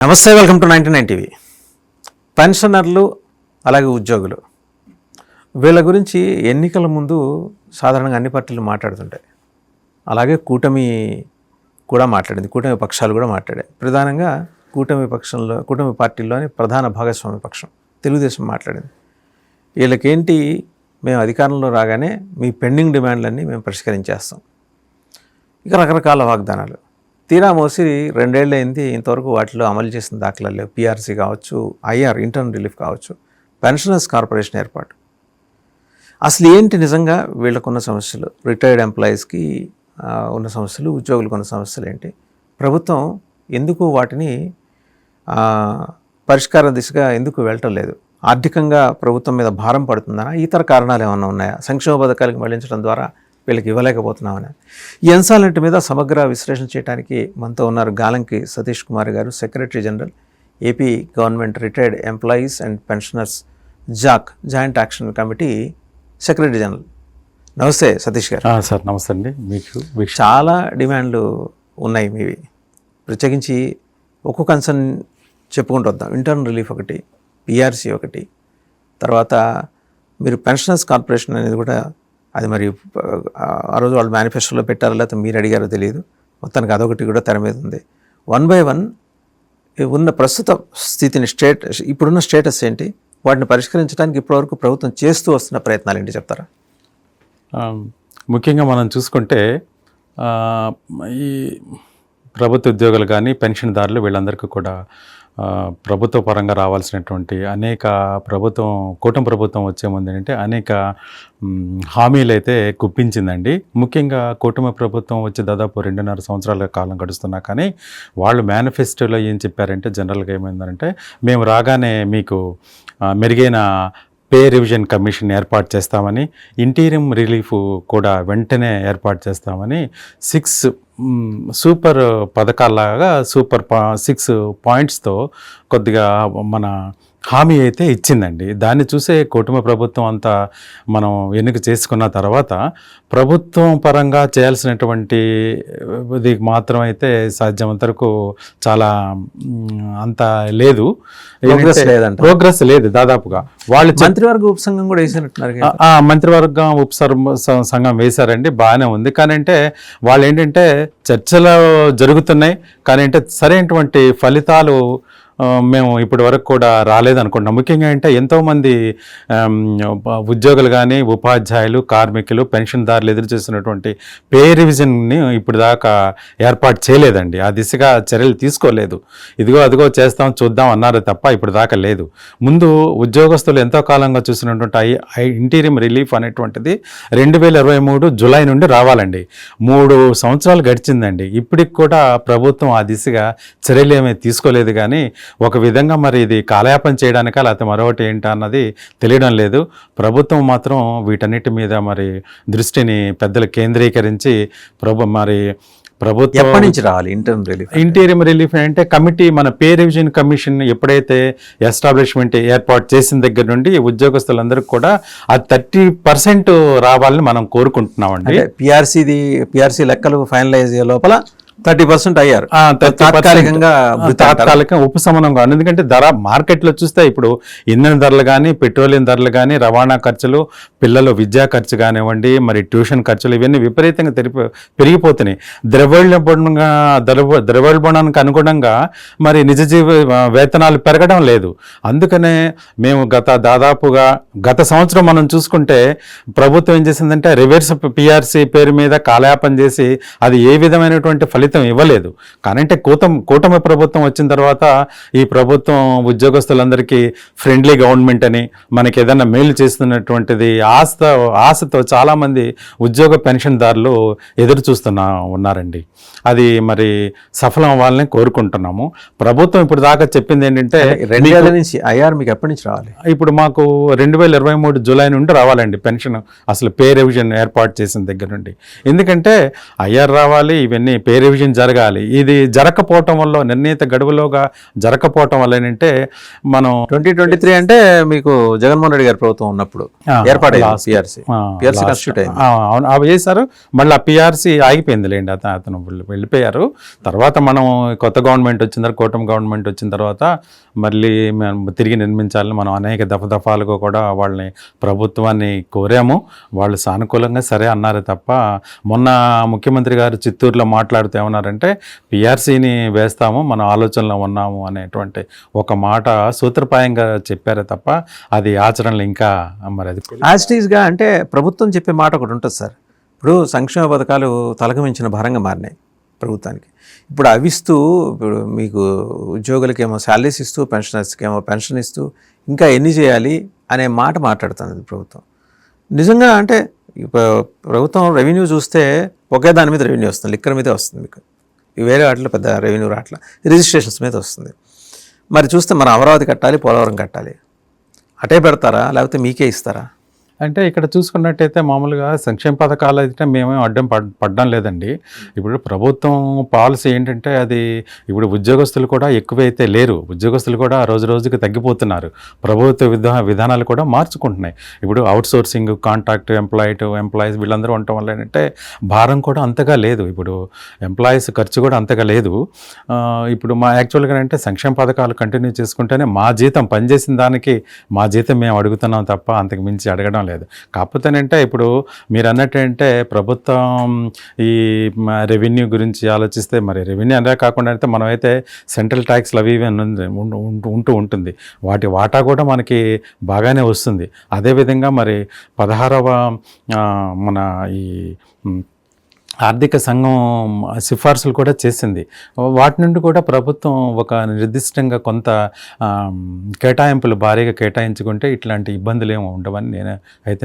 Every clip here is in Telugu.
నమస్తే, వెల్కమ్ టు 99 టీవీ. పెన్షనర్లు అలాగే ఉద్యోగులు వీళ్ళ గురించి ఎన్నికల ముందు సాధారణంగా అన్ని పార్టీలు మాట్లాడుతుంటాయి. అలాగే కూటమి కూడా మాట్లాడింది, కూటమి పక్షాలు కూడా మాట్లాడాయి. ప్రధానంగా కూటమి పార్టీల్లోని ప్రధాన భాగస్వామ్య పక్షం తెలుగుదేశం మాట్లాడింది. వీళ్ళకేంటి, మేము అధికారంలో రాగానే మీ పెండింగ్ డిమాండ్లన్నీ మేము పరిష్కరించేస్తాం. ఇక రకరకాల వాగ్దానాలు తీరా మోసి 2 ఏళ్ళు అయింది, ఇంతవరకు వాటిలో అమలు చేసిన దాఖలాలు లేవు. పీఆర్సీ కావచ్చు, ఐఆర్ ఇంటర్నల్ రిలీఫ్ కావచ్చు, పెన్షనర్స్ కార్పొరేషన్ ఏర్పాటు. అసలు ఏంటి నిజంగా వీళ్ళకున్న సమస్యలు, రిటైర్డ్ ఎంప్లాయీస్కి ఉన్న సమస్యలు, ఉద్యోగులకు ఉన్న సమస్యలు ఏంటి, ప్రభుత్వం ఎందుకు వాటిని పరిష్కార దిశగా ఎందుకు వెళ్ళటం లేదు, ఆర్థికంగా ప్రభుత్వం మీద భారం పడుతుందనా, ఇతర కారణాలు ఏమైనా ఉన్నాయా, సంక్షేమ పథకాలకు మళ్లించడం ద్వారా వీళ్ళకి ఇవ్వలేకపోతున్నామని, ఈ అంశాలంటి మీద సమగ్ర విశ్లేషణ చేయడానికి మనతో ఉన్నారు గాలంకి సతీష్ కుమార్ గారు, secretary general, AP government retired employees and pensioners joint action committee secretary general. నమస్తే సతీష్ గారు. సార్ నమస్తే అండి. మీకు చాలా డిమాండ్లు ఉన్నాయి మీవి, ప్రత్యేకించి ఒక్కొక్క కన్సర్న్ చెప్పుకుంటూ వద్దాం. ఇంటర్నల్ రిలీఫ్ ఒకటి, పీఆర్సీ ఒకటి, తర్వాత మీరు పెన్షనర్స్ కార్పొరేషన్ అనేది కూడా, అది మరి ఆ రోజు వాళ్ళు మేనిఫెస్టోలో పెట్టారో లేకపోతే మీరు అడిగారో తెలియదు, మొత్తానికి అదొకటి కూడా తెర మీద ఉంది. 1 by 1 ఉన్న ప్రస్తుత స్థితిని, ఇప్పుడున్న స్టేటస్ ఏంటి, వాటిని పరిష్కరించడానికి ఇప్పటివరకు ప్రభుత్వం చేస్తూ వస్తున్న ప్రయత్నాలు ఏంటి చెప్తారా? ముఖ్యంగా మనం చూసుకుంటే ఈ ప్రభుత్వ ఉద్యోగులు కానీ పెన్షన్దారులు వీళ్ళందరికీ కూడా ప్రభుత్వ పరంగా రావాల్సినటువంటి అనేక కూటమి ప్రభుత్వం వచ్చే ముందు ఏంటంటే అనేక హామీలు అయితే గుప్పించిందండి. ముఖ్యంగా కూటమి ప్రభుత్వం వచ్చి దాదాపు 2.5 సంవత్సరాల కాలం గడుస్తున్నా కానీ వాళ్ళు మేనిఫెస్టోలో ఏం చెప్పారంటే, జనరల్గా ఏమైందంటే, మేము రాగానే మీకు మెరుగైన పే రివిజన్ కమిషన్ ఏర్పాటు చేస్తామని, ఇంటీరియం రిలీఫ్ కూడా వెంటనే ఏర్పాటు చేస్తామని 6 సూపర్ పథకాల్లాగా 6 పాయింట్స్తో కొద్దిగా మన హామీ అయితే ఇచ్చిందండి. దాన్ని చూసే కూటమి ప్రభుత్వం అంతా మనం ఎన్నిక చేసుకున్న తర్వాత ప్రభుత్వం పరంగా చేయాల్సినటువంటి ఇది మాత్రం అయితే సాధ్యమంత వరకు చాలా అంత లేదు, ప్రోగ్రెస్ లేదు. దాదాపుగా వాళ్ళు మంత్రివర్గ ఉపసంఘం కూడా వేసినట్టున్నారు. మంత్రివర్గం సంఘం వేశారండి, బాగానే ఉంది. కానీ అంటే వాళ్ళు ఏంటంటే చర్చలు జరుగుతున్నాయి, కానీ అంటే సరైనటువంటి ఫలితాలు మేము ఇప్పటి వరకు కూడా రాలేదనుకుంటున్నాం. ముఖ్యంగా అంటే ఎంతోమంది ఉద్యోగులు కానీ, ఉపాధ్యాయులు, కార్మికులు, పెన్షన్దారులు ఎదురు చూస్తున్నటువంటి పే రివిజన్ని ఇప్పుడు దాకా ఏర్పాటు చేయలేదండి. ఆ దిశగా చర్యలు తీసుకోలేదు. అదిగో చేస్తాం చూద్దాం అన్నారు తప్ప ఇప్పుడు దాకా లేదు. ముందు ఉద్యోగస్తులు ఎంతో కాలంగా చూసినటువంటి ఇంటీరియం రిలీఫ్ అనేటువంటిది 2023 జూలై నుండి రావాలండి. 3 సంవత్సరాలు గడిచిందండి. ఇప్పటికి కూడా ప్రభుత్వం ఆ దిశగా చర్యలు ఏమీ తీసుకోలేదు. కానీ ఒక విధంగా మరి ఇది కాలయాపన చేయడానికా లేకపోతే మరొకటి ఏంటా అన్నది తెలియడం లేదు. ప్రభుత్వం మాత్రం వీటన్నిటి మీద మరి దృష్టిని పెద్దలు కేంద్రీకరించి ప్రభుత్వం ఎప్పటి నుంచి రావాలి ఇంటీరియం రిలీఫ్ అంటే కమిటీ, మన పే రివిజన్ కమిషన్ ఎప్పుడైతే ఎస్టాబ్లిష్మెంట్ ఏర్పాటు చేసిన దగ్గర నుండి ఉద్యోగస్తులందరికీ కూడా ఆ 30% రావాలని మనం కోరుకుంటున్నామండి. పీఆర్సీ లెక్కలు ఫైనలైజ్ అయ్యే లోపల 30% అయ్యారు. తాత్కాలిక ఉపశమనంగా. ఎందుకంటే మార్కెట్లో చూస్తే ఇప్పుడు ఇంధన ధరలు కానీ, పెట్రోలియం ధరలు కానీ, రవాణా ఖర్చులు, పిల్లలు విద్యా ఖర్చు కానివ్వండి, మరి ట్యూషన్ ఖర్చులు, ఇవన్నీ విపరీతంగా పెరిగిపోతున్నాయి. ద్రవ్యోల్బణానికి అనుగుణంగా మరి నిజ వేతనాలు పెరగడం లేదు. అందుకనే మేము గత సంవత్సరం మనం చూసుకుంటే ప్రభుత్వం ఏం చేసిందంటే రివర్స్ పీఆర్సీ పేరు మీద కాలయాపన చేసి అది ఏ విధమైనటువంటి ఫలితం ఇవ్వలేదు. కానీ అంటే కూటమి ప్రభుత్వం వచ్చిన తర్వాత ఈ ప్రభుత్వం ఉద్యోగస్తులందరికీ ఫ్రెండ్లీ గవర్నమెంట్ అని, మనకి ఏదైనా మేలు చేస్తున్నటువంటిది ఆశతో చాలామంది ఉద్యోగ పెన్షన్దారులు ఎదురు ఉన్నారండి. అది మరి సఫలం అవ్వాలని కోరుకుంటున్నాము. ప్రభుత్వం ఇప్పుడు దాకా చెప్పింది ఏంటంటే 2 ఏళ్ల నుంచి ఐఆర్ మీకు ఎప్పటి నుంచి రావాలి? ఇప్పుడు మాకు 2023 జూలై నుండి రావాలండి పెన్షన్, అసలు పే రివిజన్ ఏర్పాటు చేసిన దగ్గర నుండి. ఎందుకంటే ఐఆర్ రావాలి, ఇవన్నీ పే రివిజన్ రివిజన్ జరగాలి. ఇది జరగకపోవటం వల్ల, నిర్ణీత గడువులోగా జరగకపోవటం వల్ల ఏంటంటే మనం 2023 అంటే మీకు జగన్మోహన్ రెడ్డి గారి ప్రభుత్వం ఉన్నప్పుడు ఏర్పాటైంది పిఆర్సీ కాన్స్టిట్యూట్ అయింది. అవును, అవి చేశారు. మళ్ళీ ఆ పిఆర్సీ ఆగిపోయింది లేండి, అతను వెళ్ళిపోయారు. తర్వాత మనం కొత్త గవర్నమెంట్ వచ్చిన తర్వాత, కూటమి గవర్నమెంట్ వచ్చిన తర్వాత మళ్ళీ తిరిగి నిర్మించాలని మనం అనేక దఫాలుగా కూడా వాళ్ళని, ప్రభుత్వాన్ని కోరాము. వాళ్ళు సానుకూలంగా సరే అన్నారు తప్ప, మొన్న ముఖ్యమంత్రి గారు చిత్తూరులో మాట్లాడుతూ ఏమన్నారంటే పిఆర్సీని వేస్తాము, మనం ఆలోచనలో ఉన్నాము అనేటువంటి ఒక మాట సూత్రప్రాయంగా చెప్పారే తప్ప అది ఆచరణలో ఇంకా మరి అది యాజ్టీస్గా అంటే ప్రభుత్వం చెప్పే మాట ఒకటి ఉంటుంది సార్. ఇప్పుడు సంక్షేమ పథకాలు తలకు మించిన భారంగా మారినాయి ప్రభుత్వానికి. ఇప్పుడు అవిస్తూ, ఇప్పుడు మీకు ఉద్యోగులకేమో శాలరీస్ ఇస్తూ, పెన్షనర్స్కి ఏమో పెన్షన్ ఇస్తూ, ఇంకా ఎన్ని చేయాలి అనే మాట మాట్లాడుతుంది ప్రభుత్వం. నిజంగా అంటే ప్రభుత్వం రెవెన్యూ చూస్తే ఒకే దాని మీద రెవెన్యూ వస్తుంది, లిక్కర్ మీదే వస్తుంది మీకు. వేరే వాటిలో పెద్ద రెవెన్యూ రాట్ల, రిజిస్ట్రేషన్స్ మీద వస్తుంది. మరి చూస్తే మనం అమరావతి కట్టాలి, పోలవరం కట్టాలి, అటే పెడతారా లేకపోతే మీకే ఇస్తారా? అంటే ఇక్కడ చూసుకున్నట్టయితే మామూలుగా సంక్షేమ పథకాలు అయితే మేమేం అడ్డం పడడం లేదండి. ఇప్పుడు ప్రభుత్వం పాలసీ ఏంటంటే అది, ఇప్పుడు ఉద్యోగస్తులు కూడా ఎక్కువైతే లేరు, ఉద్యోగస్తులు కూడా రోజు రోజుకి తగ్గిపోతున్నారు. ప్రభుత్వ విధానాలు కూడా మార్చుకుంటున్నాయి. ఇప్పుడు అవుట్సోర్సింగ్, కాంట్రాక్ట్ ఎంప్లాయీస్ వీళ్ళందరూ ఉండటం వల్ల ఏంటంటే భారం కూడా అంతగా లేదు. ఇప్పుడు ఎంప్లాయీస్ ఖర్చు కూడా అంతగా లేదు. ఇప్పుడు మా యాక్చువల్గా అంటే సంక్షేమ పథకాలు కంటిన్యూ చేసుకుంటేనే మా జీతం, పనిచేసిన దానికి మా జీతం మేము అడుగుతున్నాం తప్ప అంతకు మించి అడగడం లేదు. కాకపోతేనంటే ఇప్పుడు మీరు అన్నట్టంటే ప్రభుత్వం ఈ రెవెన్యూ గురించి ఆలోచిస్తే, మరి రెవెన్యూ అనే కాకుండా అయితే మనమైతే సెంట్రల్ ట్యాక్స్లు అవి ఉంటూ ఉంటుంది, వాటి వాటా కూడా మనకి బాగానే వస్తుంది. అదేవిధంగా మరి 16వ మన ఈ ఆర్థిక సంఘం సిఫార్సులు కూడా చేసింది. వాటి నుండి కూడా ప్రభుత్వం ఒక నిర్దిష్టంగా కొంత కేటాయింపులు భారీగా కేటాయించుకుంటే ఇట్లాంటి ఇబ్బందులు ఏమి ఉండవని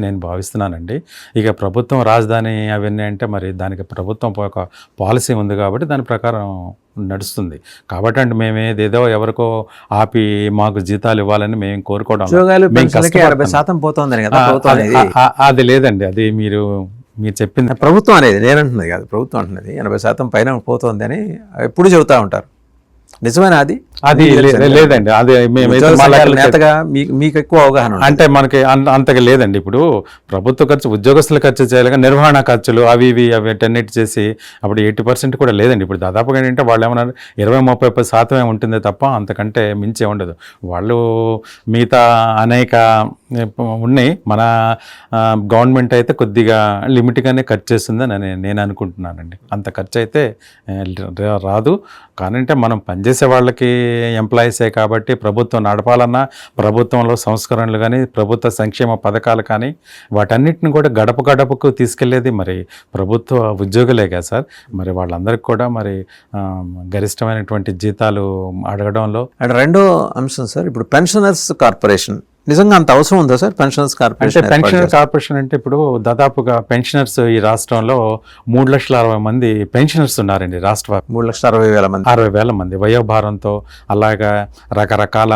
నేను భావిస్తున్నానండి. ఇక ప్రభుత్వం రాజధాని అవన్నీ అంటే మరి దానికి ప్రభుత్వం ఒక పాలసీ ఉంది కాబట్టి దాని ప్రకారం నడుస్తుంది. కాబట్టి అంటే మేమేదేదో ఎవరికో ఆపి మాకు జీతాలు ఇవ్వాలని మేము కోరుకోవడం, 60% పోతుందని కదా. అది లేదండి, అది మీరు చెప్పింది ప్రభుత్వం అనేది నేను అంటున్నది కాదు, ప్రభుత్వం అంటున్నది 80% పైన పోతుంది అని ఎప్పుడు చెబుతూ ఉంటారు. నిజమేనా అది? అది లేదండి, అది నేతగా మీకు ఎక్కువ అవగాహన అంటే మనకి అంతగా లేదండి. ఇప్పుడు ప్రభుత్వ ఖర్చు, ఉద్యోగస్తుల ఖర్చు చేయాలిగా, నిర్వహణ ఖర్చులు అవి అటన్నిటి చేసి అప్పుడు 80% కూడా లేదండి. ఇప్పుడు దాదాపుగా ఏంటంటే వాళ్ళు ఏమన్నారు 20-30% ఉంటుంది తప్ప అంతకంటే మించే ఉండదు. వాళ్ళు మిగతా అనేక ఉన్నాయి. మన గవర్నమెంట్ అయితే కొద్దిగా లిమిట్గానే ఖర్చు చేస్తుందని నేను అనుకుంటున్నానండి. అంత ఖర్చు అయితే రాదు. కానీ అంటే మనం పనిచేసే వాళ్ళకి ఎంప్లాయీసే కాబట్టి ప్రభుత్వం నడపాలన్నా, ప్రభుత్వంలో సంస్కరణలు కానీ, ప్రభుత్వ సంక్షేమ పథకాలు కానీ వాటన్నిటిని కూడా గడపకు తీసుకెళ్లేది మరి ప్రభుత్వ ఉద్యోగులే కదా సార్. మరి వాళ్ళందరికీ కూడా మరి గరిష్టమైనటువంటి జీతాలు అడగడంలో. అండ్ రెండో అంశం సార్, ఇప్పుడు పెన్షనర్స్ కార్పొరేషన్ నిజంగా అంత అవసరం ఉందా సార్? పెన్షనర్స్ కార్పొరేషన్ అంటే ఇప్పుడు దాదాపుగా పెన్షనర్స్ ఈ రాష్ట్రంలో 3,60,000 మంది పెన్షనర్స్ ఉన్నారండి. రాష్ట్ర 3,60,000 మంది వయోభారంతో, అలాగా రకరకాల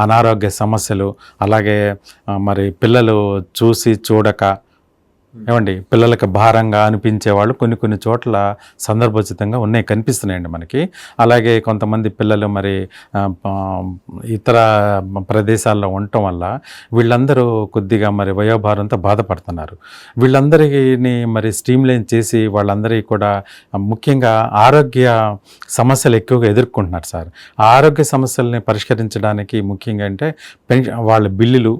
అనారోగ్య సమస్యలు, అలాగే మరి పిల్లలు చూడక ఏమండి పిల్లలకు భారంగా అనిపించే వాళ్ళు కొన్ని చోట్ల సందర్భోచితంగా కనిపిస్తున్నాయండి మనకి. అలాగే కొంతమంది పిల్లలు మరి ఇతర ప్రదేశాల్లో ఉండటం వల్ల వీళ్ళందరూ కొద్దిగా మరి వయోభారంతో బాధపడుతున్నారు. వీళ్ళందరినీ మరి స్ట్రీమ్లైన్ చేసి వాళ్ళందరికీ కూడా ముఖ్యంగా ఆరోగ్య సమస్యలు ఎక్కువగా ఎదుర్కొంటున్నారు సార్. ఆ ఆరోగ్య సమస్యల్ని పరిష్కరించడానికి ముఖ్యంగా అంటే వాళ్ళ బిల్లులు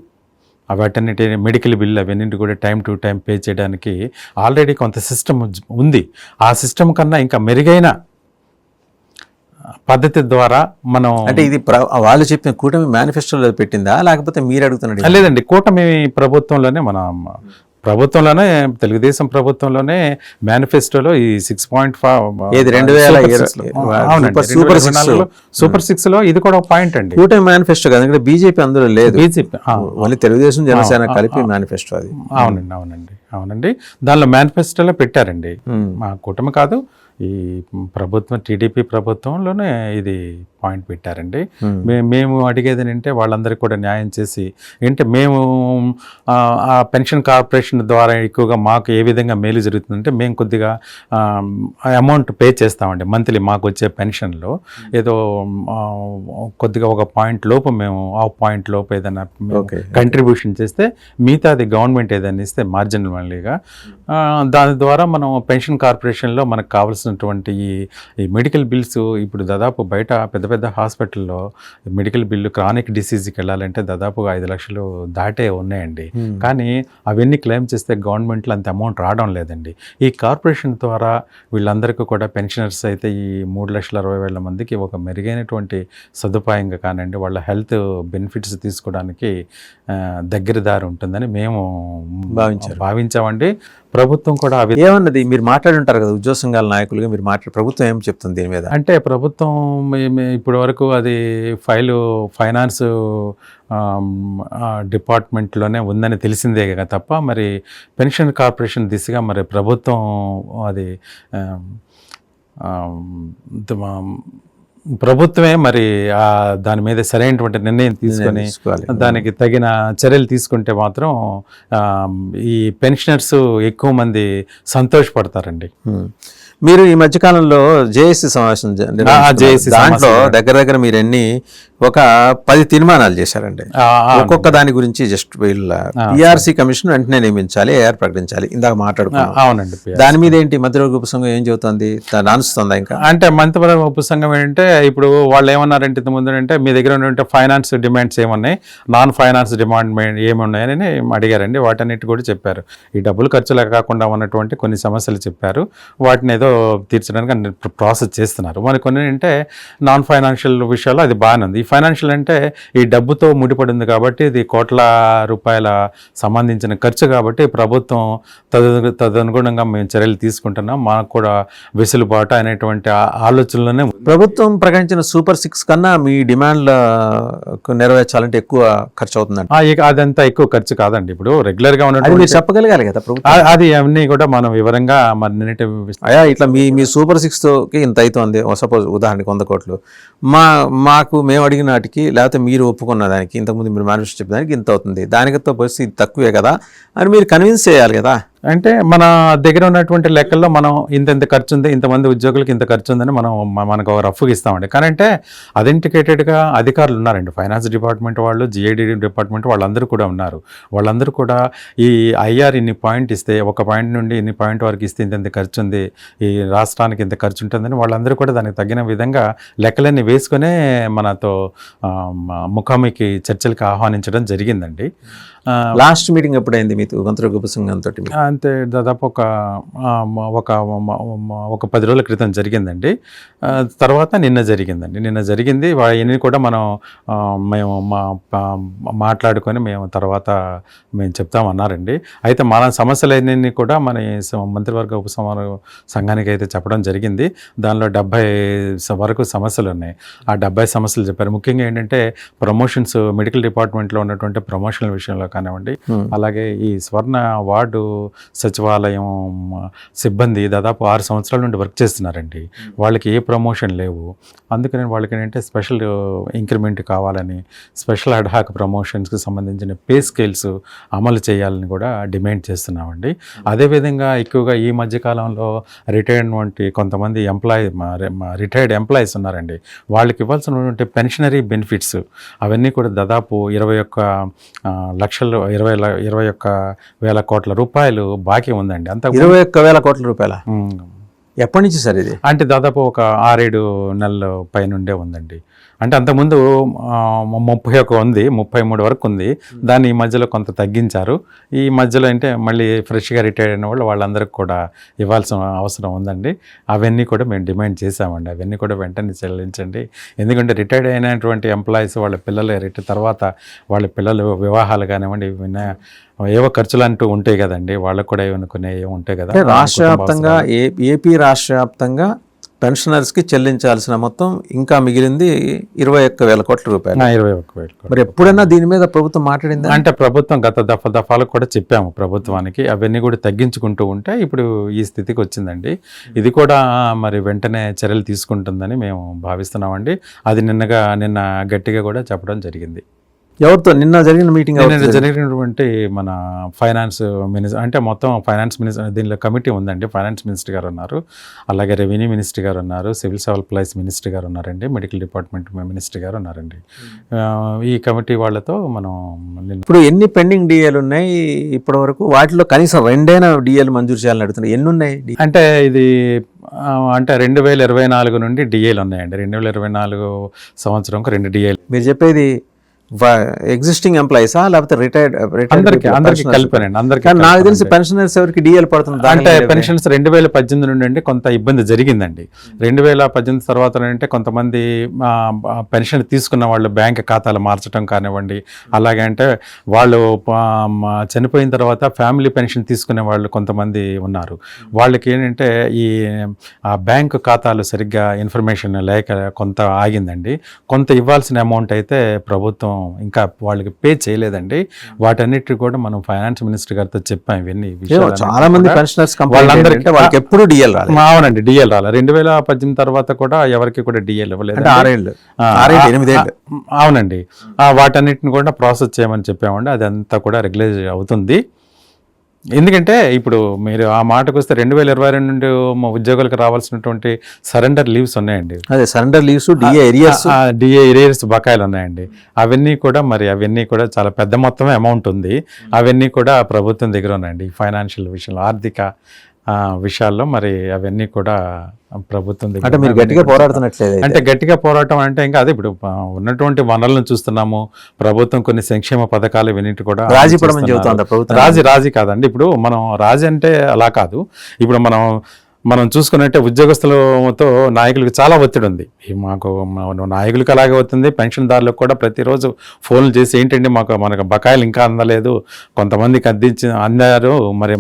వాటన్నిటి, మెడికల్ బిల్లు అవన్నింటి కూడా టైం టు టైం పే చేయడానికి ఆల్రెడీ కొంత సిస్టమ్ ఉంది. ఆ సిస్టమ్ కన్నా ఇంకా మెరుగైన పద్ధతి ద్వారా మనం, అంటే ఇది వాళ్ళు చెప్పిన కూటమి మేనిఫెస్టోలో పెట్టిందా లేకపోతే మీరు అడుగుతున్నారు? లేదండి, కూటమి ప్రభుత్వంలోనే, మన ప్రభుత్వంలోనే, తెలుగుదేశం ప్రభుత్వంలోనే మేనిఫెస్టోలో ఈ 6.5 సూపర్ 6లో ఇది కూడా ఒక పాయింట్ అండి. కూటమి మేనిఫెస్టో కదా, ఇక్కడ బీజేపీ అందులో లేదు. బీజేపీ ఓన్లీ తెలుగుదేశం జనసేన కలిపి మేనిఫెస్టో అది. అవునండి, దానిలో మేనిఫెస్టోలో పెట్టారండి. మా కూటమి కాదు, ఈ ప్రభుత్వం, టీడీపీ ప్రభుత్వంలోనే ఇది పాయింట్ పెట్టారండి. మేము అడిగేది ఏంటంటే వాళ్ళందరికీ కూడా న్యాయం చేసి ఏంటంటే మేము ఆ పెన్షన్ కార్పొరేషన్ ద్వారా ఎక్కువగా మాకు ఏ విధంగా మేలు జరుగుతుందంటే మేము కొద్దిగా అమౌంట్ పే చేస్తామండి మంత్లీ మాకు వచ్చే పెన్షన్లో ఏదో కొద్దిగా ఒక పాయింట్ లోపు మేము ఆ పాయింట్ లోపు ఏదైనా కంట్రిబ్యూషన్ చేస్తే మిగతాది గవర్నమెంట్ ఏదైనా ఇస్తే మార్జినల్ మళ్ళీగా దాని ద్వారా మనం పెన్షన్ కార్పొరేషన్లో మనకు కావాల్సినటువంటి ఈ మెడికల్ బిల్స్ ఇప్పుడు దాదాపు బయట పెద్ద పెద్ద హాస్పిటల్లో మెడికల్ బిల్లు క్రానిక్ డిసీజ్కి వెళ్ళాలంటే దాదాపు 5 లక్షలు దాటే ఉన్నాయండి. కానీ అవన్నీ క్లెయిమ్ చేస్తే గవర్నమెంట్లో అంత అమౌంట్ రావడం లేదండి. ఈ కార్పొరేషన్ ద్వారా వీళ్ళందరికీ కూడా పెన్షనర్స్ అయితే ఈ 3,60,000 మందికి ఒక మెరుగైనటువంటి సదుపాయంగా కానివ్వండి వాళ్ళ హెల్త్ బెనిఫిట్స్ తీసుకోవడానికి దగ్గర దారి ఉంటుందని మేము భావించామండి. ప్రభుత్వం కూడా ఏమన్నది మీరు మాట్లాడి ఉంటారు కదా ఉద్యోగ సంఘాల నాయకులుగా మీరు ప్రభుత్వం ఏం చెప్తుంది దీని మీద? అంటే ప్రభుత్వం ఇప్పటి వరకు అది ఫైనాన్స్ డిపార్ట్మెంట్లోనే ఉందని తెలిసిందే తప్ప మరి పెన్షన్ కార్పొరేషన్ దిశగా మరి ప్రభుత్వం అది ప్రభుత్వమే మరి దాని మీద సరైనటువంటి నిర్ణయం తీసుకొని దానికి తగిన చర్యలు తీసుకుంటే మాత్రం ఈ పెన్షనర్స్ ఎక్కువ మంది సంతోషపడతారండి. మీరు ఈ మధ్యకాలంలో జేఏసీ సమావేశం దాంట్లో దగ్గర మీరు ఒక 10 తీర్మానాలు చేశారండి. ఒక్కొక్క దాని గురించి జస్ట్ వీళ్ళ పిఆర్సీ కమిషన్ వెంటనే నియమించాలి, ఏఆర్ ప్రకటించాలి, ఇందాక మాట్లాడుకున్నాం. అవునండి. దాని మీద ఏంటి మంత్రివర్గ ఉపసంఘం ఏం చెబుతుంది? నానుస్తుందా ఇంకా? అంటే మంత్రివర్గ ఉపసంఘం ఏంటంటే ఇప్పుడు వాళ్ళు ఏమన్నారంటే ఇంతకుముందు అంటే మీ దగ్గర ఉన్నటువంటి ఫైనాన్స్ డిమాండ్స్ ఏమున్నాయి, నాన్ ఫైనాన్స్ డిమాండ్ ఏమున్నాయని అడిగారండి. వాటన్నిటి కూడా చెప్పారు. ఈ డబ్బులు ఖర్చులు కాకుండా ఉన్నటువంటి కొన్ని సమస్యలు చెప్పారు. వాటిని ఏదో తీర్చడానికి ప్రాసెస్ చేస్తున్నారు. మరి కొన్ని అంటే నాన్ ఫైనాన్షియల్ విషయాలు అది బాగానే ఉంది. ఈ ఫైనాన్షియల్ అంటే ఈ డబ్బుతో ముడిపడింది కాబట్టి ఇది కోట్ల రూపాయల సంబంధించిన ఖర్చు కాబట్టి ప్రభుత్వం తదనుగుణంగా మేము చర్యలు తీసుకుంటున్నాం. మాకు కూడా వెసులుబాటు అనేటువంటి ఆలోచనలోనే ప్రభుత్వం ప్రకటించిన సూపర్ 6 కన్నా మీ డిమాండ్ల నెరవేర్చాలంటే ఎక్కువ ఖర్చు అవుతుందండి. అదంతా ఎక్కువ ఖర్చు కాదండి. ఇప్పుడు రెగ్యులర్ గా ఉన్నట్టు చెప్పగలగాలి కదా ప్రభుత్వం. అది అవన్నీ కూడా మనం వివరంగా మరి ఇట్లా మీ సూపర్ 6కి ఇంత అవుతుంది సపోజ్ ఉదాహరణకి 100 కోట్లు మేము అడిగిన నాటికి లేకపోతే మీరు ఒప్పుకున్న దానికి ఇంతకుముందు మీరు మేనిఫెస్టో చెప్పిన దానికి ఇంత అవుతుంది, దానితో పోస్తే ఇది తక్కువే కదా అని మీరు కన్విన్స్ చేయాలి కదా. అంటే మన దగ్గర ఉన్నటువంటి లెక్కల్లో మనం ఇంత ఖర్చు ఉంది, ఇంతమంది ఉద్యోగులకి ఇంత ఖర్చు ఉందని మనకు రఫ్గా ఇస్తామండి. కానీ అంటే అథెంటికేటెడ్గా అధికారులు ఉన్నారండి. ఫైనాన్స్ డిపార్ట్మెంట్ వాళ్ళు, జిఐడి డిపార్ట్మెంట్ వాళ్ళందరూ కూడా ఉన్నారు. వాళ్ళందరూ కూడా ఈ ఐఆర్ ఇన్ని పాయింట్ ఇస్తే ఒక పాయింట్ నుండి ఇన్ని పాయింట్ వరకు ఇస్తే ఇంత ఖర్చు ఉంది, ఈ రాష్ట్రానికి ఇంత ఖర్చు ఉంటుందని వాళ్ళందరూ కూడా దానికి తగిన విధంగా లెక్కలన్నీ వేసుకునే మనతో ముఖాముఖి చర్చలకు ఆహ్వానించడం జరిగిందండి. లాస్ట్ మీటింగ్ ఎప్పుడైంది మీతో మంత్రివర్గ ఉపసంఘంతో? అంతే దాదాపు ఒక 10 రోజుల క్రితం జరిగిందండి. తర్వాత నిన్న జరిగింది. ఇవన్నీ కూడా మేము మాట్లాడుకొని తర్వాత మేము చెప్తామన్నారండి. అయితే మన సమస్యలన్నీ కూడా మన మంత్రివర్గ సంఘానికి అయితే చెప్పడం జరిగింది. దానిలో 70 వరకు సమస్యలు ఉన్నాయి. ఆ 70 సమస్యలు చెప్పారు. ముఖ్యంగా ఏంటంటే ప్రమోషన్స్, మెడికల్ డిపార్ట్మెంట్లో ఉన్నటువంటి ప్రమోషన్ల విషయంలో కానివ్వండి, అలాగే ఈ స్వర్ణ వార్డు సచివాలయం సిబ్బంది దాదాపు 6 సంవత్సరాల నుండి వర్క్ చేస్తున్నారండి. వాళ్ళకి ఏ ప్రమోషన్ లేవు. అందుకని వాళ్ళకి ఏంటంటే స్పెషల్ ఇంక్రిమెంట్ కావాలని, స్పెషల్ అడ్హాక్ ప్రమోషన్స్కి సంబంధించిన పే స్కేల్స్ అమలు చేయాలని కూడా డిమాండ్ చేస్తున్నామండి. అదేవిధంగా ఎక్కువగా ఈ మధ్యకాలంలో రిటైర్డ్ వంటి కొంతమంది రిటైర్డ్ ఎంప్లాయీస్ ఉన్నారండి. వాళ్ళకి ఇవ్వాల్సినటువంటి పెన్షనరీ బెనిఫిట్స్ అవన్నీ కూడా దాదాపు 21,000 కోట్ల రూపాయలు బాకీ ఉందండి. అంత 21,000 కోట్ల రూపాయల ఎప్పటి నుంచి సార్ ఇది? అంటే దాదాపు ఒక 6-7 నెలల పైనుండే ఉందండి. అంటే అంతకుముందు 31 ఉంది, 33 వరకు ఉంది. దాన్ని ఈ మధ్యలో కొంత తగ్గించారు. ఈ మధ్యలో అంటే మళ్ళీ ఫ్రెష్గా రిటైర్డ్ అయిన వాళ్ళందరికీ కూడా ఇవ్వాల్సిన అవసరం ఉందండి. అవన్నీ కూడా మేము డిమాండ్ చేశామండి. అవన్నీ కూడా వెంటనే చెల్లించండి. ఎందుకంటే రిటైర్డ్ అయినటువంటి ఎంప్లాయీస్ వాళ్ళ పిల్లలు తర్వాత వాళ్ళ పిల్లలు వివాహాలు కానివ్వండి, ఏవో ఖర్చులు అంటూ ఉంటాయి కదండి, వాళ్ళకు కూడా ఏమనుకునే ఉంటాయి కదా. రాష్ట్ర వ్యాప్తంగా ఏపీ రాష్ట్ర వ్యాప్తంగా పెన్షనర్స్కి చెల్లించాల్సిన మొత్తం ఇంకా మిగిలింది 21,000 కోట్ల రూపాయలు. 21,000 కోట్లు. మరి ఎప్పుడైనా దీని మీద ప్రభుత్వం మాట్లాడిందా? అంటే ప్రభుత్వం గత దఫాలకు కూడా చెప్పాము ప్రభుత్వానికి, అవన్నీ కూడా తగ్గించుకుంటూ ఉంటే ఇప్పుడు ఈ స్థితికి వచ్చిందండి. ఇది కూడా మరి వెంటనే చర్యలు తీసుకుంటుందని మేము భావిస్తున్నామండి. అది నిన్న గట్టిగా కూడా చెప్పడం జరిగింది. ఎవరితో నిన్న జరిగిన మీటింగ్? నిన్న జరిగినటువంటి మన ఫైనాన్స్ మినిస్టర్, అంటే మొత్తం ఫైనాన్స్ మినిస్టర్, దీనిలో కమిటీ ఉందండి. ఫైనాన్స్ మినిస్టర్ గారు ఉన్నారు, అలాగే రెవెన్యూ మినిస్టర్ గారు ఉన్నారు, సివిల్ సప్లైస్ మినిస్టర్ గారు ఉన్నారండి, మెడికల్ డిపార్ట్మెంట్ మినిస్టర్ గారు ఉన్నారండి. ఈ కమిటీ వాళ్ళతో మనం ఇప్పుడు ఎన్ని పెండింగ్ డిఏలు ఉన్నాయి ఇప్పటి వరకు? వాటిలో కనీసం 2 డిఏలు మంజూరు చేయాలని అడుగుతున్నాయి. ఎన్ని ఉన్నాయి? అంటే ఇది అంటే 2024 నుండి డిఏలు ఉన్నాయండి. 2024 సంవత్సరంకి 2 డిఏలు. మీరు చెప్పేది ఎగ్జిస్టింగ్ ఎంప్లాయీసా లేకపోతే రిటైర్డ్? అందరికి కలిపానండి, అందరికి. నాకు తెలిసి పెన్షనర్స్ ఎవరికి డిఎల్ పడుతుంది అంటే పెన్షన్స్ 2018 నుండి అండి కొంత ఇబ్బంది జరిగిందండి. 2018 తర్వాత అంటే కొంతమంది పెన్షన్ తీసుకున్న వాళ్ళు బ్యాంక్ ఖాతాలు మార్చడం కానివ్వండి, అలాగే అంటే వాళ్ళు చనిపోయిన తర్వాత ఫ్యామిలీ పెన్షన్ తీసుకునే వాళ్ళు కొంతమంది ఉన్నారు. వాళ్ళకి ఏంటంటే ఈ బ్యాంకు ఖాతాలు సరిగ్గా ఇన్ఫర్మేషన్ లేక కొంత ఆగిందండి. కొంత ఇవ్వాల్సిన అమౌంట్ అయితే ప్రభుత్వం ఇంకా వాళ్ళకి పే చేయలేదండి. వాటన్నిటి కూడా మనం ఫైనాన్స్ మినిస్టర్ గారితో చెప్పాం. ఇవన్నీ చాలా మంది పెన్షనర్స్ వాళ్ళందరికీ వాళ్ళకి ఎప్పుడు డిఎల్ రాలేదు. అవునండి, డిఎల్ రాలేదు. 2018 తర్వాత కూడా ఎవరికి కూడా డిఎల్ ఇవ్వలేదు. 8 ఏళ్ళు. అవునండి, వాటన్నిటిని కూడా ప్రాసెస్ చేయమని చెప్పామండి. అదంతా కూడా రెగ్యులైజ్ అవుతుంది. ఎందుకంటే ఇప్పుడు మీరు ఆ మాటకు వస్తే 2022 నుండి ఉద్యోగులకు రావాల్సినటువంటి సరెండర్ లీవ్స్ ఉన్నాయండి. అదే సరెండర్ లీవ్స్, డిఏ ఎరియర్స్ బకాయిలు ఉన్నాయండి. అవన్నీ కూడా చాలా పెద్ద మొత్తమే అమౌంట్ ఉంది. అవన్నీ కూడా ప్రభుత్వం దగ్గర ఉన్నాయండి. ఫైనాన్షియల్ విషయంలో, ఆర్థిక విషయాల్లో మరి అవన్నీ కూడా ప్రభుత్వం దగ్గర. అంటే మీరు గట్టిగా పోరాడుతున్నట్లేదు. అంటే గట్టిగా పోరాటం అంటే ఇంకా అదే ఇప్పుడు ఉన్నటువంటి వనరులను చూస్తున్నాము. ప్రభుత్వం కొన్ని సంక్షేమ పథకాలు వినిటి కూడా రాజీ కాదండి. ఇప్పుడు మనం రాజీ అంటే అలా కాదు. ఇప్పుడు మనం చూసుకున్నట్టే ఉద్యోగస్తులతో నాయకులకు చాలా ఒత్తిడి ఉంది. మాకు నాయకులకు అలాగే అవుతుంది, పెన్షన్దారులకు కూడా ప్రతిరోజు ఫోన్లు చేసి ఏంటండి మనకు బకాయిలు ఇంకా అందలేదు, కొంతమందికి అందారు, మరి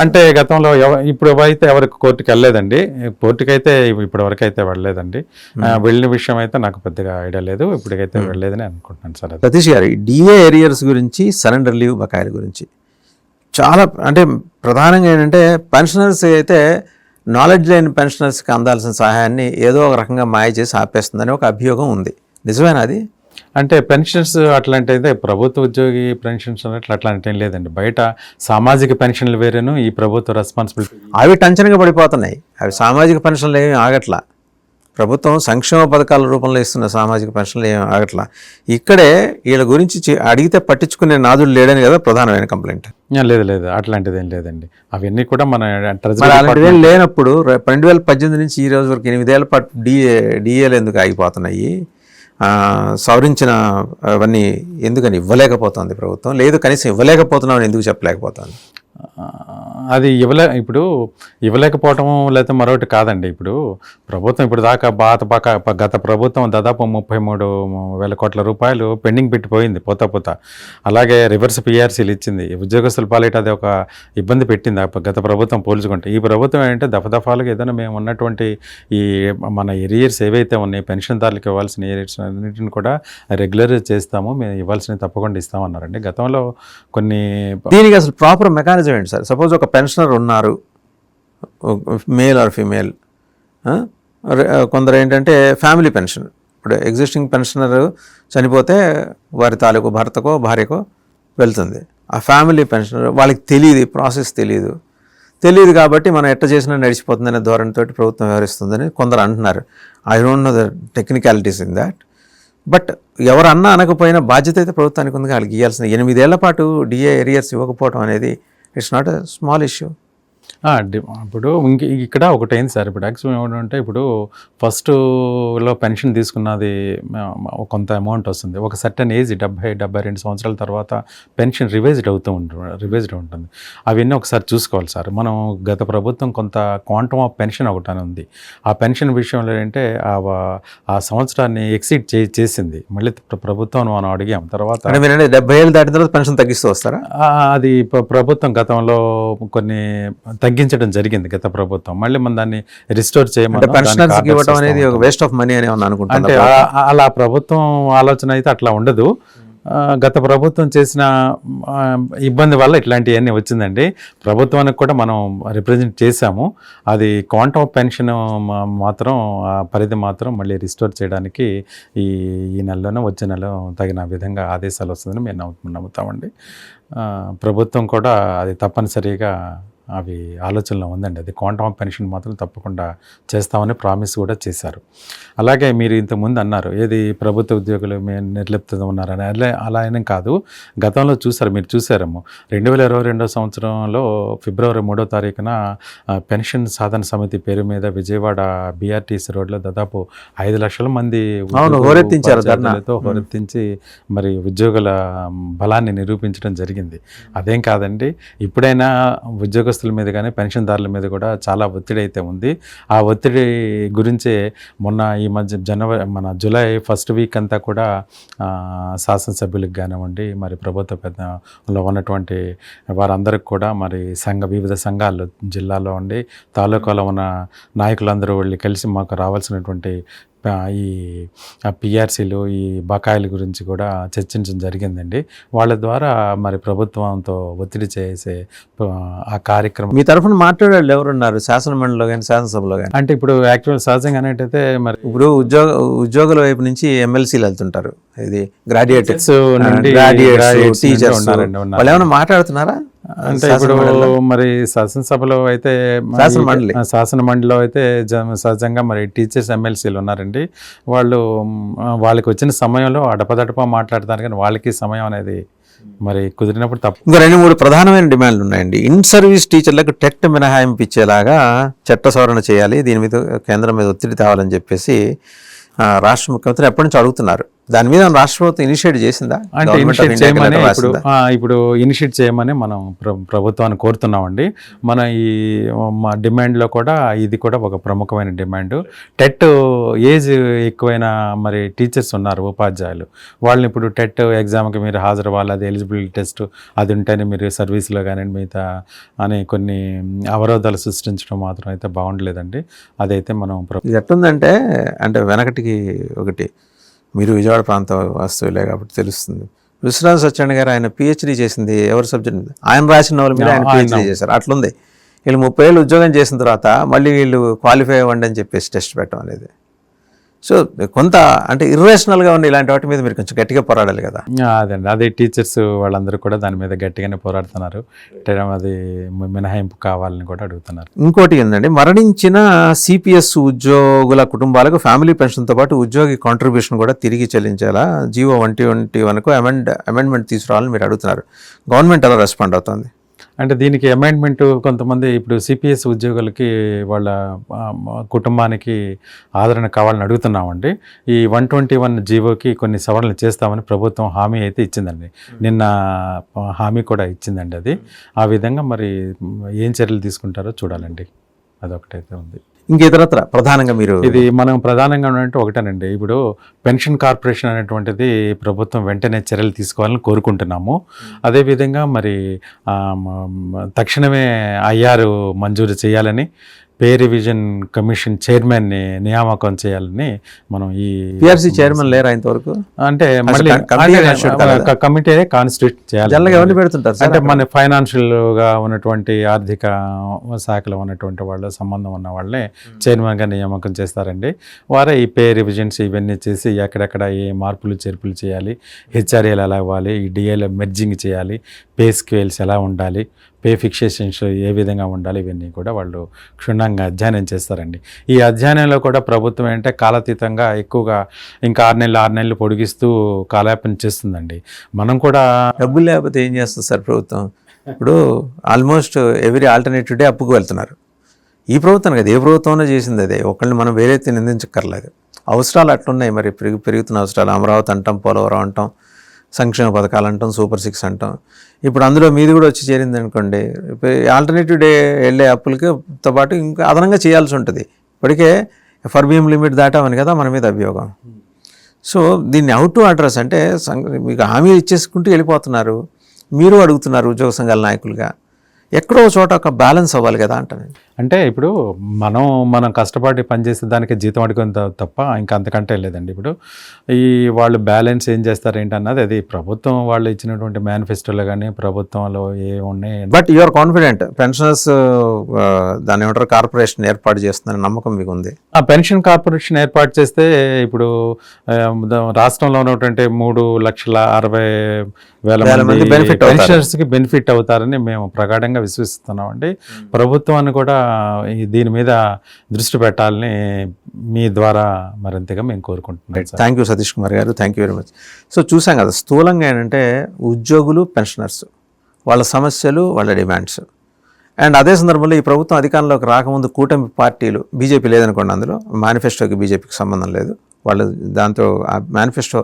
అంటే గతంలో ఇప్పుడు అయితే ఎవరికి కోర్టుకి వెళ్ళలేదండి. కోర్టుకి అయితే ఇప్పటి వరకు అయితే వెళ్ళలేదండి. వెళ్ళిన విషయం అయితే నాకు పెద్దగా ఐడియా లేదు. ఇప్పటికైతే వెళ్ళలేదని అనుకుంటున్నాను సార్. సతీష్ గారు, డిఏ ఏరియర్స్ గురించి, సరెండర్ లీవ్ బకాయిల గురించి చాలా అంటే ప్రధానంగా ఏంటంటే పెన్షనర్స్ అయితే నాలెడ్జ్ లేని పెన్షనర్స్కి అందాల్సిన సహాయాన్ని ఏదో ఒక రకంగా మాయ చేసి ఆపేస్తుందని ఒక అభియోగం ఉంది. నిజమేనా అది? అంటే పెన్షన్స్ అట్లాంటి అయితే ప్రభుత్వ ఉద్యోగి పెన్షన్స్ అట్లాంటి ఏం లేదండి. బయట సామాజిక పెన్షన్లు వేరేను, ఈ ప్రభుత్వ రెస్పాన్సిబిలిటీ అవి టంచనగా పడిపోతున్నాయి. అవి సామాజిక పెన్షన్లు ఏమీ ఆగట్లా. ప్రభుత్వం సంక్షేమ పథకాల రూపంలో ఇస్తున్న సామాజిక పెన్షన్లు ఏమి ఆగట్లా. ఇక్కడే వీళ్ళ గురించి అడిగితే పట్టించుకునే నాదుడు లేడని కదా ప్రధానమైన కంప్లైంట్. లేదు, అట్లాంటిది ఏం లేదండి. అవన్నీ కూడా మన అలాంటివి లేనప్పుడు 2018 నుంచి ఈ రోజు వరకు 8 ఏళ్ల పాటు డిఏలు ఎందుకు ఆగిపోతున్నాయి? సవరించిన అవన్నీ ఎందుకని ఇవ్వలేకపోతుంది ప్రభుత్వం? లేదు, కనీసం ఇవ్వలేకపోతున్నామని ఎందుకు చెప్పలేకపోతుంది? అది ఇప్పుడు ఇవ్వలేకపోవటం లేకపోతే మరొకటి కాదండి. ఇప్పుడు ప్రభుత్వం ఇప్పుడు దాకా గత ప్రభుత్వం దాదాపు 33,000 కోట్ల రూపాయలు పెండింగ్ పెట్టిపోయింది పోతా. అలాగే రివర్స్ పిఆర్సీలు ఇచ్చింది. ఉద్యోగస్తుల పాలిట అది ఒక ఇబ్బంది పెట్టింది గత ప్రభుత్వం పోల్చుకుంటే. ఈ ప్రభుత్వం ఏంటంటే దఫాలుగా ఏదైనా మేము ఉన్నటువంటి ఈ మన ఎరియర్స్ ఏవైతే ఉన్నాయి, పెన్షన్దారులకు ఇవ్వాల్సిన ఎరియర్స్ అన్నింటిని కూడా రెగ్యులర్ చేస్తాము, మేము ఇవ్వాల్సినవి తప్పకుండా ఇస్తామన్నారండి. గతంలో కొన్ని దీనికి అసలు ప్రాపర్ మెకానిజం ఏంటి సార్? సపోజ్ ఒక పెన్షనర్ ఉన్నారు, మేల్ ఆర్ ఫీమేల్. కొందరు ఏంటంటే ఫ్యామిలీ పెన్షన్, ఇప్పుడు ఎగ్జిస్టింగ్ పెన్షనర్ చనిపోతే వారి తాలూకు భర్తకో భార్యకో వెళ్తుంది. ఆ ఫ్యామిలీ పెన్షనర్ వాళ్ళకి తెలియదు, ప్రాసెస్ తెలియదు కాబట్టి మనం ఎట్ట చేసినా నడిచిపోతుందనే ధోరణితో ప్రభుత్వం వ్యవహరిస్తుందని కొందరు అంటున్నారు. I don't know the technicalities in that. But ఎవరన్నా అనకపోయినా బాధ్యత అయితే ప్రభుత్వానికి ఉంది. వాళ్ళకి ఇవ్వాల్సిన 8 ఏళ్ల పాటు డిఏ ఏరియర్స్ ఇవ్వకపోవడం అనేది it's not a small issue. ఇప్పుడు ఇక్కడ ఒకటైంది సార్. ఇప్పుడు యాక్చువల్ ఏమంటే ఇప్పుడు ఫస్ట్లో పెన్షన్ తీసుకున్నది కొంత అమౌంట్ వస్తుంది. ఒక సర్టన్ ఏజ్ 70-72 సంవత్సరాల తర్వాత పెన్షన్ రివైజ్డ్ ఉంటుంది. అవన్నీ ఒకసారి చూసుకోవాలి సార్. మనం గత ప్రభుత్వం కొంత క్వాంటమ్ ఆఫ్ పెన్షన్ ఒకటని ఉంది. ఆ పెన్షన్ విషయంలో ఏంటంటే ఆ సంవత్సరాన్ని ఎక్సీడ్ చేసింది. మళ్ళీ ప్రభుత్వం మనం అడిగాం. తర్వాత 70 ఏళ్ళు దాటిన తర్వాత పెన్షన్ తగ్గిస్తూ వస్తారా? అది ప్రభుత్వం గతంలో కొన్ని తగ్గించడం జరిగింది గత ప్రభుత్వం. మళ్ళీ మనం దాన్ని రిస్టోర్ చేయమని పెన్షనర్స్కి ఇవ్వడం అనేది ఒక వేస్ట్ ఆఫ్ మనీ అని అనుకుంటాను. అంటే అలా ప్రభుత్వం ఆలోచన అయితే అట్లా ఉండదు. గత ప్రభుత్వం చేసిన ఇబ్బంది వల్ల ఇట్లాంటివన్నీ వచ్చిందండి. ప్రభుత్వానికి కూడా మనం రిప్రజెంట్ చేశాము. అది క్వాంటమ్ ఆఫ్ పెన్షన్ మాత్రం పరిధి మాత్రం మళ్ళీ రిస్టోర్ చేయడానికి ఈ నెలలోనే వచ్చే నెల తగిన విధంగా ఆదేశాలు వస్తుందని మేము నమ్ముతామండి. ప్రభుత్వం కూడా అది తప్పనిసరిగా అవి ఆలోచనలో ఉందండి. అది క్వాంటమ్ ఆఫ్ పెన్షన్ మాత్రం తప్పకుండా చేస్తామని ప్రామిస్ కూడా చేశారు. అలాగే మీరు ఇంతకుముందు అన్నారు ఏది ప్రభుత్వ ఉద్యోగులు నిర్లిప్తగా ఉన్నారని. అలా అయినా కాదు, గతంలో మీరు చూసారేమో 2022 సంవత్సరంలో ఫిబ్రవరి 3వ తారీఖున పెన్షన్ సాధన సమితి పేరు మీద విజయవాడ BRTC రోడ్లో దాదాపు 5 లక్షల మంది హోరెత్తించి మరి ఉద్యోగుల బలాన్ని నిరూపించడం జరిగింది. అదేం కాదండి, ఇప్పుడైనా ఉద్యోగస్తుల మీద కానీ పెన్షన్దారుల మీద కూడా చాలా ఒత్తిడి అయితే ఉంది. ఆ ఒత్తిడి గురించే మొన్న ఈ మధ్య జూలై ఫస్ట్ వీక్ అంతా కూడా శాసనసభ్యులకు కానివ్వండి, మరి ప్రభుత్వ పెద్దలో ఉన్నటువంటి వారందరికి కూడా మరి వివిధ సంఘాలు జిల్లాలో ఉండి తాలూకాలో ఉన్న నాయకులందరూ వెళ్ళి కలిసి మాకు రావాల్సినటువంటి ఈ PRCలు ఈ బకాయిల గురించి కూడా చర్చించడం జరిగిందండి. వాళ్ళ ద్వారా మరి ప్రభుత్వంతో ఒత్తిడి చేసే ఆ కార్యక్రమం. మీ తరఫున మాట్లాడారు ఎవరున్నారు శాసనమండలిలో కానీ శాసనసభలో కానీ? అంటే ఇప్పుడు యాక్చువల్ సహజంగా అనేటైతే మరి ఇప్పుడు ఉద్యోగుల వైపు నుంచి MLCలు వెళ్తుంటారు, ఇది గ్రాడ్యుయేట్స్ టీచర్స్, వాళ్ళు ఏమైనా మాట్లాడుతున్నారా? అంటే ఇప్పుడు మరి శాసనసభలో అయితే శాసన మండలిలో అయితే సహజంగా మరి టీచర్స్ MLCలు ఉన్నారండి. వాళ్ళకి వచ్చిన సమయంలో అడపదడప మాట్లాడతారు, కానీ వాళ్ళకి సమయం అనేది మరి కుదిరినప్పుడు తప్ప. ఇంకా 2-3 ప్రధానమైన డిమాండ్లు ఉన్నాయండి. ఇన్ సర్వీస్ టీచర్లకు టెట్ మినహాయింపు ఇచ్చేలాగా చట్ట సవరణ చేయాలి, దీని మీద కేంద్రం మీద ఒత్తిడి తేవాలని చెప్పేసి రాష్ట్ర ముఖ్యమంత్రి ఎప్పటి నుంచి అడుగుతున్నారు. దాని మీద రాష్ట్ర ప్రభుత్వం ఇనిషియేట్ చేసిందా? అంటే ఇప్పుడు ఇనిషియేట్ చేయమని మనం ప్రభుత్వాన్ని కోరుతున్నామండి. మన మా డిమాండ్లో కూడా ఇది కూడా ఒక ప్రముఖమైన డిమాండ్. టెట్ ఏజ్ ఎక్కువైన మరి టీచర్స్ ఉన్నారు, ఉపాధ్యాయులు, వాళ్ళని ఇప్పుడు టెట్ ఎగ్జామ్కి మీరు హాజరు అవ్వాలి, అది ఎలిజిబిలిటీ టెస్ట్ అది ఉంటేనే మీరు సర్వీస్లో కానీ మిగతా అని కొన్ని అవరోధాలు సృష్టించడం మాత్రం అయితే బాగుండలేదండి. అదైతే మనం ఎట్టుందంటే, అంటే వెనకటికి ఒకటి, మీరు విజయవాడ ప్రాంత వాస్తవులే కాబట్టి తెలుస్తుంది, విశ్వనాథ సత్యనారాయణ గారు ఆయన PhD చేసింది ఎవరి సబ్జెక్ట్ మీద? ఆయన రాసిన నవల మీద ఆయన PhD చేశారు. అట్లుంది. వీళ్ళు 30 ఏళ్ళు ఉద్యోగం చేసిన తర్వాత మళ్ళీ వీళ్ళు క్వాలిఫై అవ్వండి అని చెప్పేసి టెస్ట్ పెట్టడం అనేది. సో కొంత అంటే ఇర్రేషనల్గా ఉన్న ఇలాంటి వాటి మీద మీరు కొంచెం గట్టిగా పోరాడాలి కదా. అదండి, అదే టీచర్స్ వాళ్ళందరూ కూడా దాని మీద గట్టిగానే పోరాడుతున్నారు. అది మినహాయింపు కావాలని కూడా అడుగుతున్నారు. ఇంకోటి ఏంటంటే, మరణించిన CPS ఉద్యోగుల కుటుంబాలకు ఫ్యామిలీ పెన్షన్తో పాటు ఉద్యోగి కాంట్రిబ్యూషన్ కూడా తిరిగి చెల్లించేలా GO 121కు అమెండ్మెంట్ తీసుకురావాలని మీరు అడుగుతున్నారు. గవర్నమెంట్ ఎలా రెస్పాండ్ అవుతుంది? అంటే దీనికి అమెండ్మెంట్ కొంతమంది ఇప్పుడు CPS ఉద్యోగులకి వాళ్ళ కుటుంబానికి ఆదరణ కావాలని అడుగుతున్నామండి. ఈ 121 జీవోకి కొన్ని సవరణలు చేస్తామని ప్రభుత్వం హామీ అయితే ఇచ్చిందండి. నిన్న హామీ కూడా ఇచ్చిందండి. అది ఆ విధంగా మరి ఏం చర్యలు తీసుకుంటారో చూడాలండి. అదొకటైతే ఉంది. ఇంకేతరత్ర ప్రధానంగా మీరు ఇది మనం ప్రధానంగా ఉన్నట్టు ఒకటేనండి, ఇప్పుడు పెన్షన్ కార్పొరేషన్ అనేటువంటిది ప్రభుత్వం వెంటనే చర్యలు తీసుకోవాలని కోరుకుంటున్నాము. అదేవిధంగా మరి తక్షణమే IR మంజూరు చేయాలని, పే రివిజన్ కమిషన్ చైర్మన్ని నియామకం చేయాలని మనం ఈ PRC చైర్మన్ లేరా ఇంతవరకు? అంటే మళ్ళీ కమిటీ కాన్స్టిట్యూట్ చేయాలి. ఎవరిని పెడుతుంటారు అంటే మన ఫైనాన్షియల్గా ఉన్నటువంటి ఆర్థిక శాఖలో ఉన్నటువంటి వాళ్ళ సంబంధం ఉన్న వాళ్ళే చైర్మన్గా నియామకం చేస్తారండి. వారే ఈ పే రివిజన్స్ ఇవన్నీ చేసి ఎక్కడెక్కడ ఏ మార్పులు చేర్పులు చేయాలి, HRAలు ఎలా ఇవ్వాలి, ఈ DAలో మెర్జింగ్ చేయాలి, పే స్కేల్స్ ఎలా ఉండాలి, పే ఫిక్సేషన్స్ ఏ విధంగా ఉండాలి, ఇవన్నీ కూడా వాళ్ళు క్షుణ్ణంగా అధ్యయనం చేస్తారండి. ఈ అధ్యయనంలో కూడా ప్రభుత్వం ఏంటంటే కాలాతీతంగా ఎక్కువగా ఇంకా 6 నెలలు పొడిగిస్తూ కాలయాపన చేస్తుందండి. మనం కూడా డబ్బులు లేకపోతే ఏం చేస్తుంది సార్ ప్రభుత్వం? ఇప్పుడు ఆల్మోస్ట్ ఎవ్రీ ఆల్టర్నేటివ్ డే అప్పుకు వెళ్తున్నారు. ఈ ప్రభుత్వం కదా, ఏ ప్రభుత్వంలో చేసింది అదే. ఒకళ్ళని మనం వేరే నిందించక్కర్లేదు. అవసరాలు అట్లున్నాయి. మరి పెరుగుతున్న అవసరాలు, అమరావతి అంటాం, పోలవరం అంటాం, సంక్షేమ పథకాలు అంటాం, సూపర్ 6 అంటాం. ఇప్పుడు అందులో మీది కూడా వచ్చి చేరింది అనుకోండి, ఆల్టర్నేటివ్ డే వెళ్ళే అప్పులతో పాటు ఇంకా అదనంగా చేయాల్సి ఉంటుంది. ఇప్పటికే FRBM లిమిట్ దాటామని కదా మన మీద అభియోగం. సో దీన్ని అవుట్ టు అడ్రస్ అంటే మీకు హామీ ఇచ్చేసుకుంటూ వెళ్ళిపోతున్నారు. మీరు అడుగుతున్నారు ఉద్యోగ సంఘాల నాయకులుగా, ఎక్కడో ఒక చోట ఒక బ్యాలెన్స్ అవ్వాలి కదా అంటాను. అంటే ఇప్పుడు మనం కష్టపడి పనిచేసే దానికి జీతం అడుగుని తప్ప ఇంకా అంతకంటే లేదండి. ఇప్పుడు ఈ వాళ్ళు బ్యాలెన్స్ ఏం చేస్తారు ఏంటన్నది అది ప్రభుత్వం వాళ్ళు ఇచ్చినటువంటి మేనిఫెస్టోలో కానీ ప్రభుత్వంలో ఏమున్నాయి. But you are confident pensioners దాన్ని ఏమంటారు కార్పొరేషన్ ఏర్పాటు చేస్తుందని నమ్మకం మీకు ఉంది? ఆ పెన్షన్ కార్పొరేషన్ ఏర్పాటు చేస్తే ఇప్పుడు రాష్ట్రంలో ఉన్నటువంటి 3,60,000 మంది benefit పెన్షనర్స్కి బెనిఫిట్ అవుతారని మేము ప్రగాఢంగా విశ్వసిస్తున్నామండి. ప్రభుత్వాన్ని కూడా దీని మీద దృష్టి పెట్టాలని మీ ద్వారా మరింతగా మేము కోరుకుంటున్నాం. థ్యాంక్ యూ సతీష్ కుమార్ గారు, thank you very much. So చూసాం కదా, స్థూలంగా ఏంటంటే ఉద్యోగులు, పెన్షనర్స్, వాళ్ళ సమస్యలు, వాళ్ళ డిమాండ్స్. అండ్ అదే సందర్భంలో ఈ ప్రభుత్వం అధికారంలోకి రాకముందు కూటమి పార్టీలు, బీజేపీ లేదనుకోండి, అందులో మేనిఫెస్టోకి బీజేపీకి సంబంధం లేదు, వాళ్ళు దాంతో ఆ మేనిఫెస్టో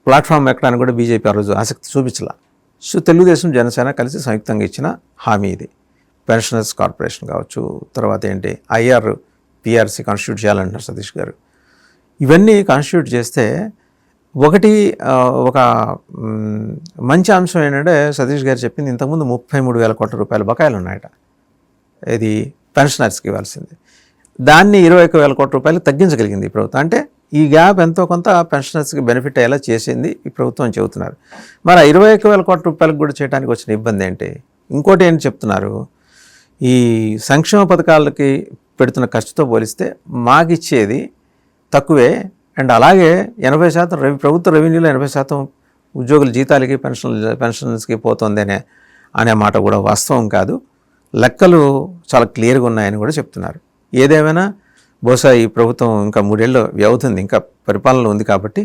ప్లాట్ఫామ్ ఎక్కడానికి కూడా బీజేపీ ఆ రోజు ఆసక్తి చూపించాల. సో తెలుగుదేశం, జనసేన కలిసి సంయుక్తంగా ఇచ్చిన హామీ ఇది. పెన్షనర్స్ కార్పొరేషన్ కావచ్చు, తర్వాత ఏంటి ఐఆర్ పిఆర్సీ కాన్స్టిట్యూట్ చేయాలంటున్నారు సతీష్ గారు. ఇవన్నీ కాన్స్టిట్యూట్ చేస్తే ఒక మంచి అంశం ఏంటంటే సతీష్ గారు చెప్పింది, ఇంతకుముందు 33,000 కోట్ల రూపాయల బకాయిలు ఉన్నాయట, ఇది పెన్షనర్స్కి ఇవ్వాల్సింది. దాన్ని 21,000 కోట్ల రూపాయలు తగ్గించగలిగింది ఈ ప్రభుత్వం. అంటే ఈ గ్యాప్ ఎంతో కొంత పెన్షనర్స్కి బెనిఫిట్ అయ్యేలా చేసింది ఈ ప్రభుత్వం చెబుతున్నారు. మరి 21,000 కోట్ల రూపాయలకు కూడా చేయడానికి వచ్చిన ఇబ్బంది ఏంటి? ఇంకోటి ఏంటి చెప్తున్నారు, ఈ సంక్షేమ పథకాలకి పెడుతున్న ఖర్చుతో పోలిస్తే మాకిచ్చేది తక్కువే, అండ్ అలాగే 80% ప్రభుత్వ రెవెన్యూలో 80% ఉద్యోగుల జీతాలకి పెన్షన్స్కి పోతుంది అనే మాట కూడా వాస్తవం కాదు. లెక్కలు చాలా క్లియర్గా ఉన్నాయని కూడా చెప్తున్నారు. ఏదేమైనా బహుశా ఈ ప్రభుత్వం ఇంకా 3 ఏళ్ళ వ్యవధి ఉంది, ఇంకా పరిపాలనలో ఉంది కాబట్టి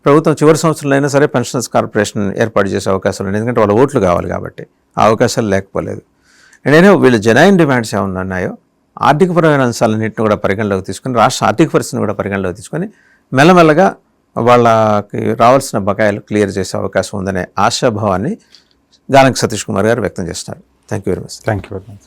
ప్రభుత్వం చివరి సంవత్సరంలో అయినా సరే పెన్షనర్స్ కార్పొరేషన్ ఏర్పాటు చేసే అవకాశాలు ఉన్నాయి. ఎందుకంటే వాళ్ళ ఓట్లు కావాలి కాబట్టి ఆ అవకాశాలు లేకపోలేదు. అండ్ నేను వీళ్ళు జెన్యూన్ డిమాండ్స్ ఏమన్నా ఉన్నాయో ఆర్థికపరమైన అంశాలన్నింటిని కూడా పరిగణలోకి తీసుకొని, రాష్ట్ర ఆర్థిక పరిస్థితిని కూడా పరిగణలోకి తీసుకొని మెల్లమెల్లగా వాళ్ళకి రావాల్సిన బకాయిలు క్లియర్ చేసే అవకాశం ఉందనే ఆశాభావాన్ని గానంకి సతీష్ కుమార్ గారు వ్యక్తం చేస్తున్నారు. Thank you very much. Thank you very much.